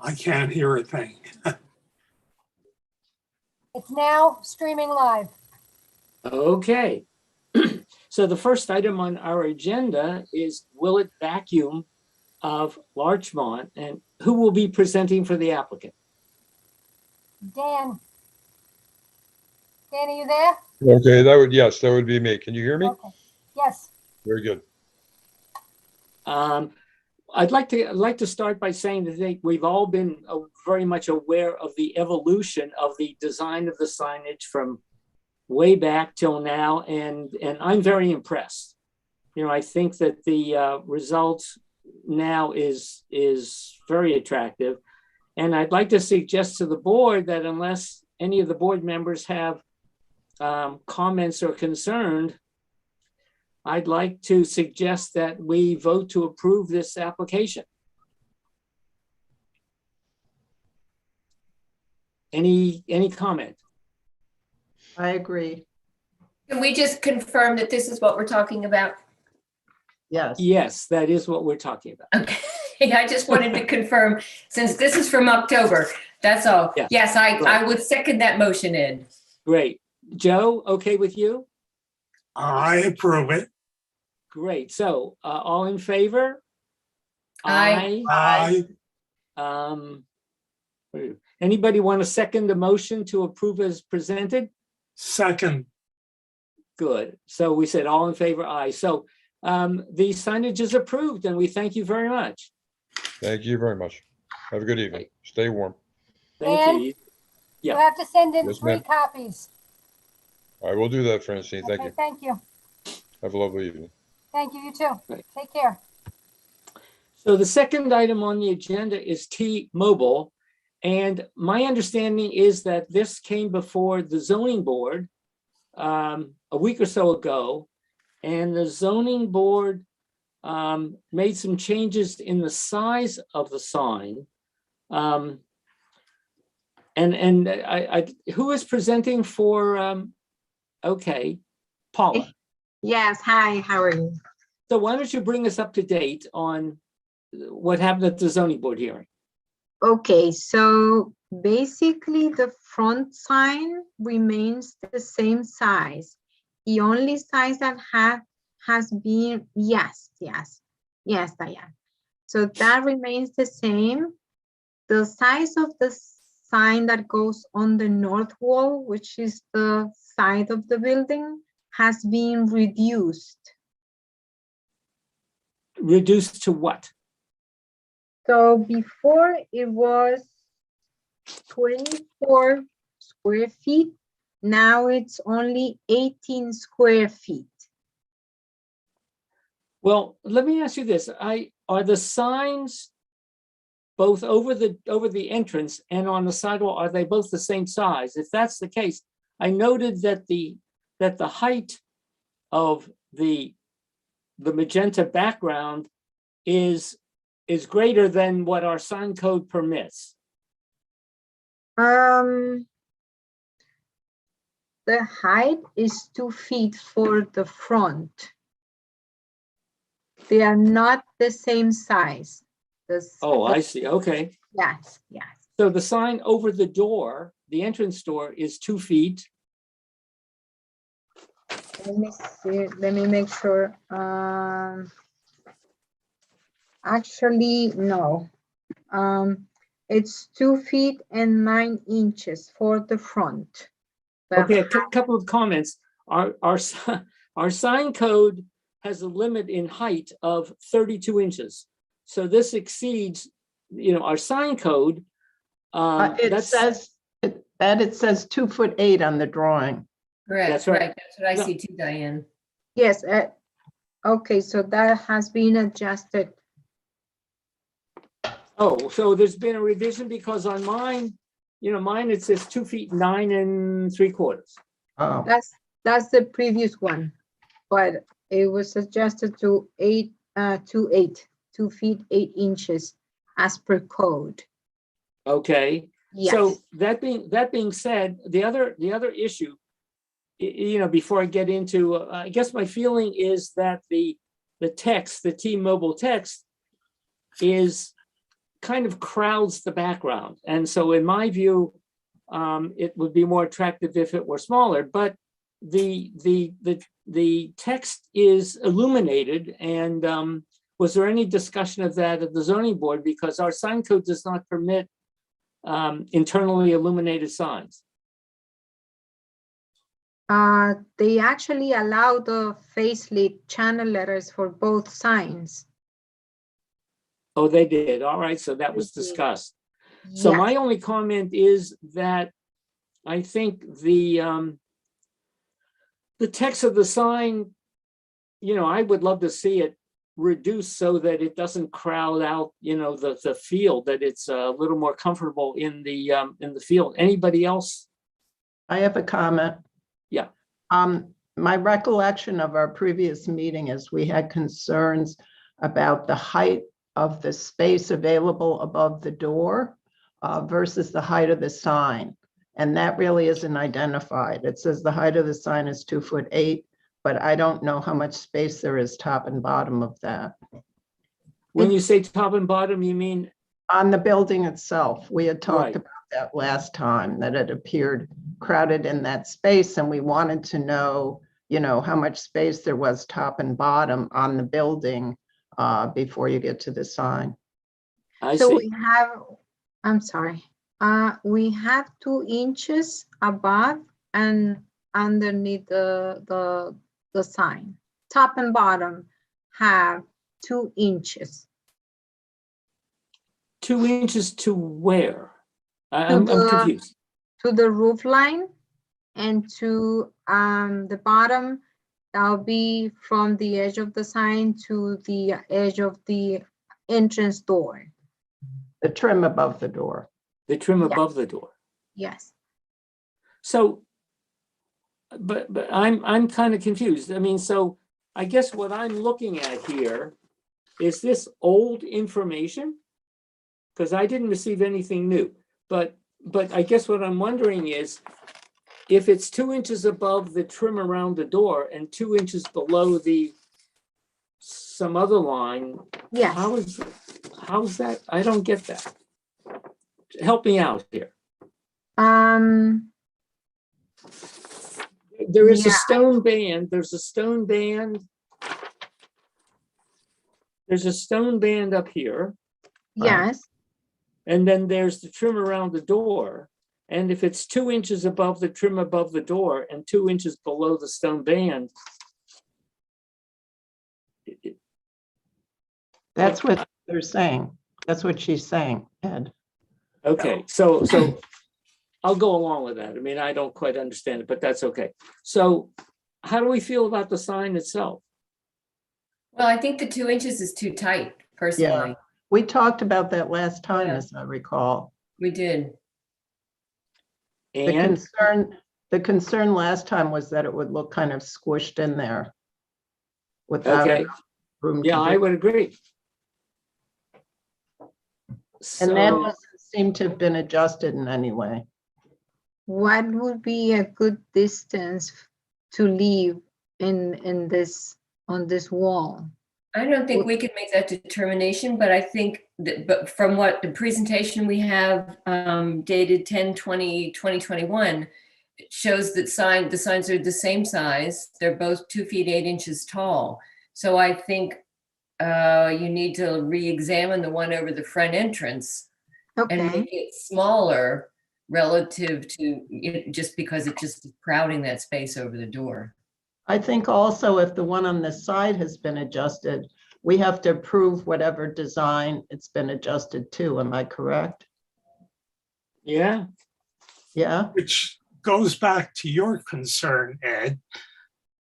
I can't hear a thing. It's now streaming live. Okay. So the first item on our agenda is Willett Vacuum of Larchmont, and who will be presenting for the applicant? Dan. Dan, are you there? Okay, yes, that would be me. Can you hear me? Okay. Yes. Very good. I'd like to start by saying that we've all been very much aware of the evolution of the design of the signage from way back till now, and I'm very impressed. You know, I think that the result now is very attractive, and I'd like to suggest to the board that unless any of the board members have comments or concerned, I'd like to suggest that we vote to approve this application. Any comment? I agree. Can we just confirm that this is what we're talking about? Yes. Yes, that is what we're talking about. Okay, I just wanted to confirm, since this is from October, that's all. Yeah. Yes, I would second that motion, Ed. Great. Joe, okay with you? I approve it. Great. So all in favor? Aye. I Anybody want to second the motion to approve as presented? second. Good. So we said all in favor, aye. So the signage is approved, and we thank you very much. Thank you very much. Have a good evening. Stay warm. Thank Dan? you. You Yeah. have to send in Yes, 3 ma'am. copies. I will do that, Francine. Thank Okay, you. thank you. Have a lovely evening. Thank you, you too. Right. Take care. So the second item on the agenda is T-Mobile. And my understanding is that this came before the zoning board a week or so ago. And the zoning board made some changes in the size of the sign. Who is presenting for, okay, Paula. Yes, hi, how are you? So why don't you bring us up to date on what happened at the zoning board hearing? Okay, so basically the front sign remains the same size. The only size that has been, yes, Diane. So that remains the same. The size of the sign that goes on the north wall, which is the side of the building, has been reduced. Reduced to what? So before it was 24 square feet. Now it's only 18 square feet. Well, let me ask you this. Are the signs both over the entrance and on the sidewalk, are they both the same size? If that's the case, I noted that the height of the magenta background is greater than what our sign code permits. The height is 2 feet for the front. They are not the same size. Oh, I see. Okay. Yes. So the sign over the door, the entrance door, is 2 feet. Let me see, let me make sure. Actually, no. It's 2 feet and 9 inches for the front. Okay, a couple of comments. Our sign code has a limit in height of 32 inches. So this exceeds, our sign code. It says 2'8" on the drawing. Correct, That's right. That's what I No. see too, Diane. Yes, okay, so that has been adjusted. Oh, so there's been a revision because on mine, mine it says 2 feet 9 3/4. Oh, That's the previous one, but it was adjusted to 2 feet 8 inches as per code. Okay. Yes. So that being said, the other issue, before I get into, I guess my feeling is that the text, the T-Mobile text, is kind of crowds the background. And so in my view, it would be more attractive if it were smaller, but the text is illuminated. And was there any discussion of that at the zoning board? Because our sign code does not permit internally illuminated signs. They actually allow the facelit channel letters for both signs. Oh, they did. All right. So that was They did. discussed. So Yes. my only comment is that I think the text of the sign, you know, I would love to see it reduced so that it doesn't crowd out, you know, the field, that it's a little more comfortable in the field. Anybody else? I have a comment. Yeah. My recollection of our previous meeting is we had concerns about the height of the space available above the door versus the height of the sign. And that really isn't identified. It says the height of the sign is 2'8", but I don't know how much space there is top and bottom of that. When you say top and bottom, you mean? On the building itself, we had talked Right. about that last time, that it appeared crowded in that space, and we wanted to know, you know, how much space there was top and bottom on the building before you get to the sign. I So see. we have, I'm sorry, we have 2 inches above and underneath the sign. Top and bottom have 2 inches. 2 inches to where? To I'm the- confused. To the roof line and to the bottom, that'll be from the edge of the sign to the edge of the entrance door. The trim above the door. The trim Yeah. above the door. Yes. So, but I'm kind of confused. I mean, so I guess what I'm looking at here, is this old information? Because I didn't receive anything new, but I guess what I'm wondering is, if it's 2 inches above the trim around the door and 2 inches below some other line, Yes. how's that? I don't get that. Help me out here. There is a Yeah. stone band, there's a stone band. There's a stone band up here, Yes. and then there's the trim around the door. And if it's 2 inches above the trim above the door and 2 inches below the stone band, That's what they're saying. That's what she's saying, Ed. okay, so I'll go along with that. I mean, I don't quite understand it, but that's okay. So how do we feel about the sign itself? Well, I think the 2 inches is too tight, personally. We talked about that last time, Yeah. as I recall. We did. And The concern last time was that it would look kind of squished in there without okay, enough room. yeah, to I do- would agree. And that So, doesn't seem to have been adjusted in any way. What would be a good distance to leave in this, on this wall? I don't think we could make that determination, but I think that, but from what the presentation we have dated 10/20/2021, it shows that the signs are the same size. They're both 2 feet 8 inches tall. So I think you need to re-examine the one over the front entrance and Okay, make it smaller relative to it, just because it just is crowding that space over the door. I think also if the one on the side has been adjusted, we have to approve whatever design it's been adjusted to. Am I correct? yeah, Yeah, Which goes back to your concern, Ed,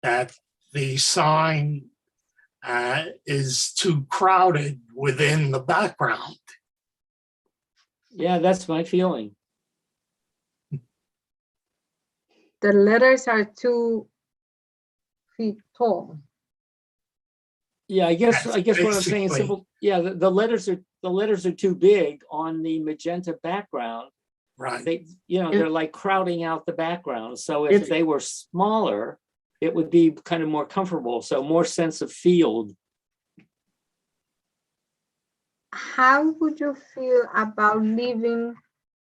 that the sign is too crowded within the background. yeah, that's my feeling. the letters are 2 feet tall. Yeah, I guess That's what I'm saying is basically- simple. Yeah, the letters are too big on the magenta background. Right. They, you know, If- they're like crowding out the background. So if If- they were smaller, it would be kind of more comfortable. So more sense of field. how would you feel about leaving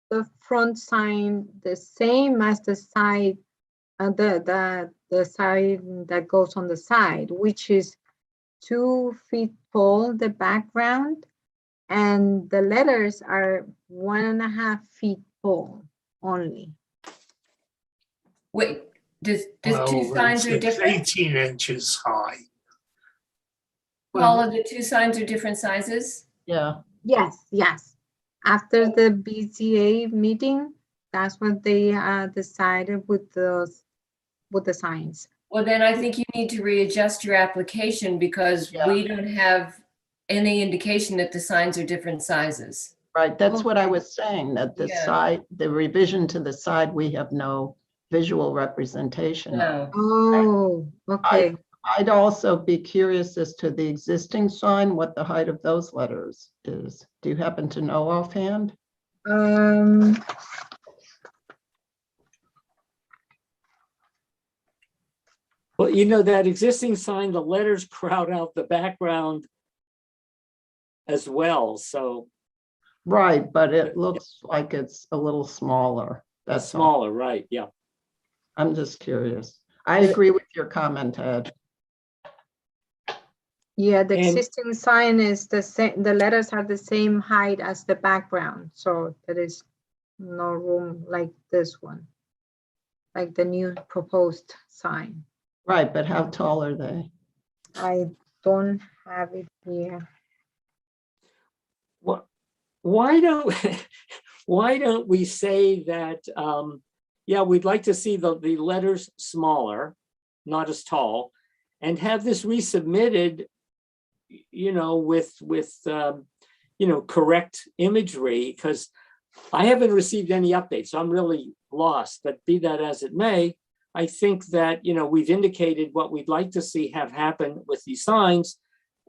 the front sign the same as the side, the side that goes on the side, which is 2 feet tall, the background, and the letters are 1.5 feet tall only. Wait, does Well, two signs are it's different? 18 inches high. All of the two signs are different sizes? Yeah, Yes, yes. After the BZA meeting, that's what they decided with the signs. Well, then I think you need to readjust your application because Yeah. we don't have any indication that the signs are different sizes. right. That's what I was saying, that the Yeah. side, the revision to the side, we have no visual representation of. No. Oh, okay. I'd also be curious as to the existing sign, what the height of those letters is. Do you happen to know offhand? Well, you know, that existing sign, the letters crowd out the background as well, so Right, but it looks like it's a little smaller. that's That's all. smaller, right, yeah. I'm just curious. I agree with your comment, Ed. Yeah, the And- existing sign is the same, the letters are the same height as the background, so there is no room like this one, like the new proposed sign. Right, but how tall are they? I don't have it here. What, why don't, why don't we say that, yeah, we'd like to see the letters smaller, not as tall, and have this resubmitted, you know, with you know, correct imagery, because I haven't received any updates, so I'm really lost, but be that as it may, I think that, you know, we've indicated what we'd like to see have happen with these signs,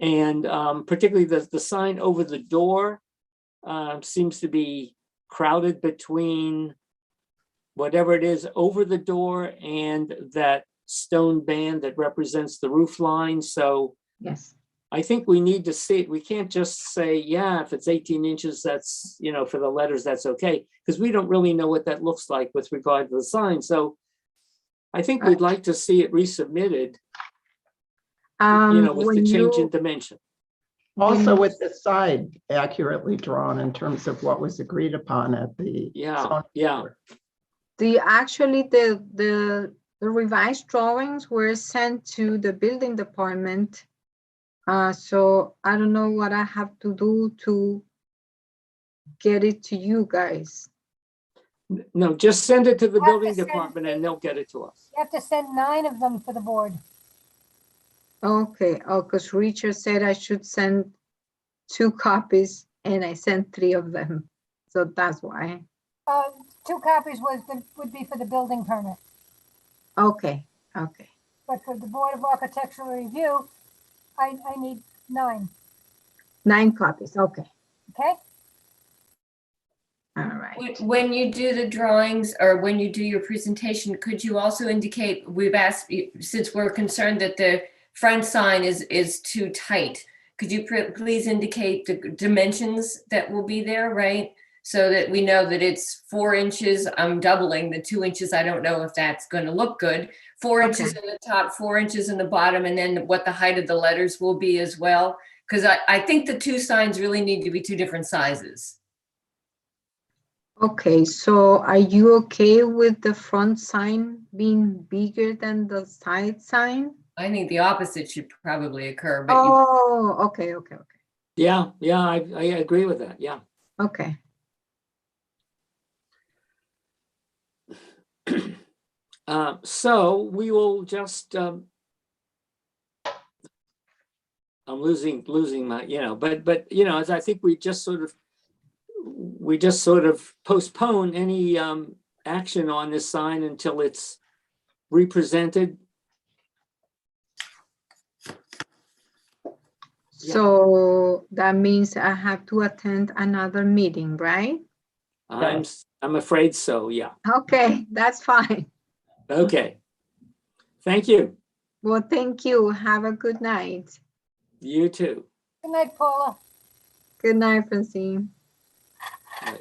and particularly the sign over the door seems to be crowded between whatever it is over the door and that stone band that represents the roof line. So Yes. I think we need to see it. We can't just say, yeah, if it's 18 inches, that's, you know, for the letters, that's okay. Because we don't really know what that looks like with regard to the sign. So I think we'd like to see it resubmitted, you know, with the When change in you, dimension. Also When- with the side accurately drawn in terms of what was agreed upon at the. Yeah, zoning yeah. board. the revised drawings were sent to the building department. So I don't know what I have to do to get it to you guys. No, just send it to the You have to building send- department and they'll get it to us. You have to send 9 of them for the board. Okay, oh, because Richard said I should send 2 copies and I sent 3 of them. So that's why. 2 copies would be for the building permit, Okay, okay. but for the Board of Architectural Review, I need 9, 9 copies, okay, okay? all right. When you do the drawings or when you do your presentation, could you also indicate, we've asked, since we're concerned that the front sign is too tight, could you please indicate the dimensions that will be there, right? So that we know that it's 4 inches, I'm doubling the 2 inches. I don't know if that's going to look good. 4 inches in the top, 4 inches in the bottom, and then what the height of the letters will be as well. Because I think the 2 signs really need to be 2 different sizes. Okay, so are you okay with the front sign being bigger than the side sign? I think the opposite should probably occur, but you Oh, okay, okay, okay, Yeah, yeah, I agree with that, yeah. okay. So we will just, I'm losing my, you know, but, you know, as I think we just sort of postpone any action on this sign until it's represented. Yeah. So that means I have to attend another meeting, right? I'm afraid so, yeah. Okay, that's fine. Okay. Thank you. Well, thank you. Have a good night. You too. Good night, Paula. Good night, Francine. Right.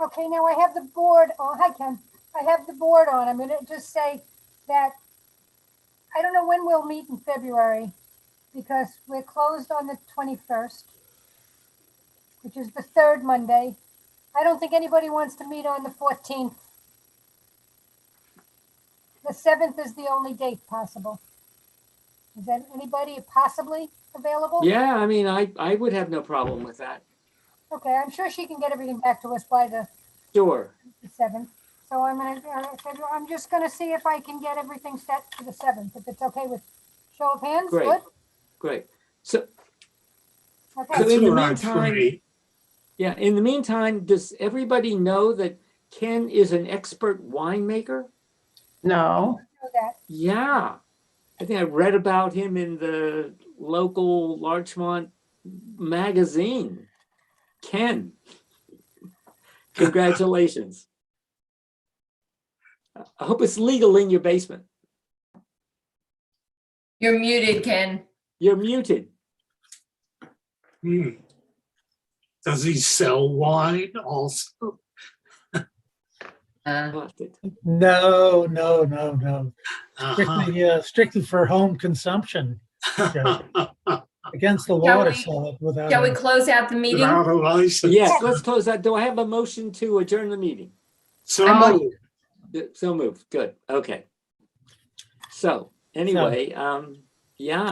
Okay, now I have the board on. Hi, Ken. I have the board on. I'm gonna just say that I don't know when we'll meet in February because we're closed on the 21st, which is the third Monday. I don't think anybody wants to meet on the 14th. The 7th is the only date possible. Is that anybody possibly available? Yeah, I mean, I would have no problem with that. Okay, I'm sure she can get everything back to us by the Sure. 7th. So I'm just gonna see if I can get everything set for the 7th, if it's okay with show of hands, Great. good? Great. So, Okay, That's in the all right for meantime- me. yeah, in the meantime, does everybody know that Ken is an expert winemaker? No, do that. Yeah. I think I read about him in the local Larchmont magazine. Ken, congratulations. I hope it's legal in your basement. You're muted, Ken. You're muted. Hmm. Does he sell wine also? Uh, No. Uh-huh. Strictly for home consumption, against the Shall law to we- sell it without. Shall we a- close out the meeting? Without a license. Yes, let's close that. Do I have a motion to adjourn the meeting? So I'm on- moved. So moved. Good. Okay. So anyway, yeah.